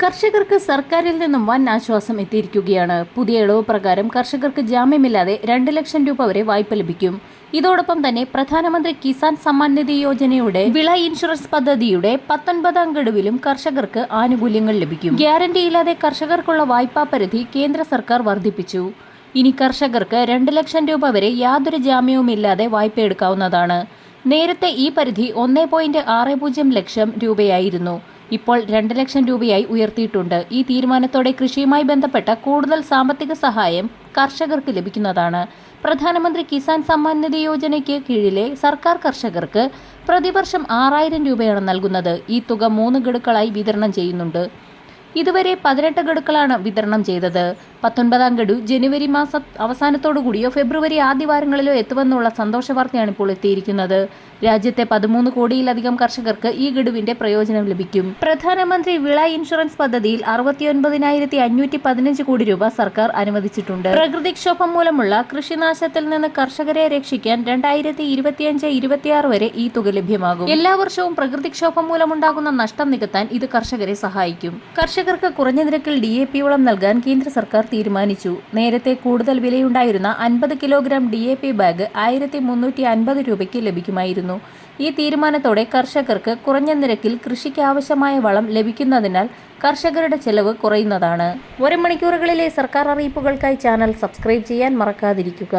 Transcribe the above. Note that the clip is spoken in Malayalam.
കർഷകർക്ക് സർക്കാരിൽ നിന്നും വൻ ആശ്വാസം എത്തിയിരിക്കുകയാണ്. പുതിയ ഇളവ് പ്രകാരം കർഷകർക്ക് ജാമ്യമില്ലാതെ 2 ലക്ഷം രൂപ വരെ വായ്പ ലഭിക്കും. ഇതോടൊപ്പം തന്നെ പ്രധാനമന്ത്രി കിസാൻ സമ്മാൻ നിധി യോജനയുടെ വിള ഇൻഷുറൻസ് പദ്ധതിയുടെ 19ാം ഗഡുവിലും കർഷകർക്ക് ആനുകൂല്യങ്ങൾ ലഭിക്കും. ഗ്യാരണ്ടിയില്ലാതെ കർഷകർക്കുള്ള വായ്പാ പരിധി കേന്ദ്ര സർക്കാർ വർദ്ധിപ്പിച്ചു. ഇനി കർഷകർക്ക് 2 ലക്ഷം രൂപ വരെ യാതൊരു ജാമ്യവുമില്ലാതെ വായ്പ എടുക്കാവുന്നതാണ്. നേരത്തെ ഈ പരിധി 1.60 ലക്ഷം രൂപയായിരുന്നു. ഇപ്പോൾ 2 ലക്ഷം രൂപയായി ഉയർത്തിയിട്ടുണ്ട്. ഈ തീരുമാനത്തോടെ കൃഷിയുമായി ബന്ധപ്പെട്ട കൂടുതൽ സാമ്പത്തിക സഹായം കർഷകർക്ക് ലഭിക്കുന്നതാണ്. പ്രധാനമന്ത്രി കിസാൻ സമ്മാൻ നിധി യോജനയ്ക്ക് കീഴിലെ സർക്കാർ കർഷകർക്ക് പ്രതിവർഷം 6000 രൂപയാണ് നൽകുന്നത്. ഈ തുക 3 ഗഡുക്കളായി വിതരണം ചെയ്യുന്നുണ്ട്. ഇതുവരെ 18 ഗഡുക്കളാണ് വിതരണം ചെയ്തത്. 19ാം ഗഡു ജനുവരി മാസ അവസാനത്തോടുകൂടിയോ ഫെബ്രുവരി ആദ്യ വാരങ്ങളിലോ എത്തുമെന്നുള്ള സന്തോഷ വാർത്തയാണ് ഇപ്പോൾ എത്തിയിരിക്കുന്നത്. രാജ്യത്തെ 13 കോടിയിലധികം കർഷകർക്ക് ഈ ഗഡുവിന്റെ പ്രയോജനം ലഭിക്കും. പ്രധാനമന്ത്രി വിള ഇൻഷുറൻസ് പദ്ധതിയിൽ 69,515 കോടി രൂപ സർക്കാർ അനുവദിച്ചിട്ടുണ്ട്. പ്രകൃതിക്ഷോഭം മൂലമുള്ള കൃഷിനാശത്തിൽ നിന്ന് കർഷകരെ രക്ഷിക്കാൻ 2025-26 വരെ ഈ തുക ലഭ്യമാകും. എല്ലാ വർഷവും പ്രകൃതിക്ഷോഭം മൂലമുണ്ടാകുന്ന നഷ്ടം നികത്താൻ ഇത് കർഷകരെ സഹായിക്കും. കർഷകർക്ക് കുറഞ്ഞ നിരക്കിൽ DAP വളം നൽകാൻ കേന്ദ്ര സർക്കാർ തീരുമാനിച്ചു. നേരത്തെ കൂടുതൽ വിലയുണ്ടായിരുന്ന 50 കിലോഗ്രാം DAP ബാഗ് 1350 രൂപയ്ക്ക് ലഭിക്കുമായിരുന്നു. ഈ തീരുമാനത്തോടെ കർഷകർക്ക് കുറഞ്ഞ നിരക്കിൽ കൃഷിക്ക് ആവശ്യമായ വളം ലഭിക്കുന്നതിനാൽ കർഷകരുടെ ചെലവ് കുറയുന്നതാണ്. 1 മണിക്കൂറുകളിലെ സർക്കാർ അറിയിപ്പുകൾക്കായി ചാനൽ സബ്സ്ക്രൈബ് ചെയ്യാൻ മറക്കാതിരിക്കുക.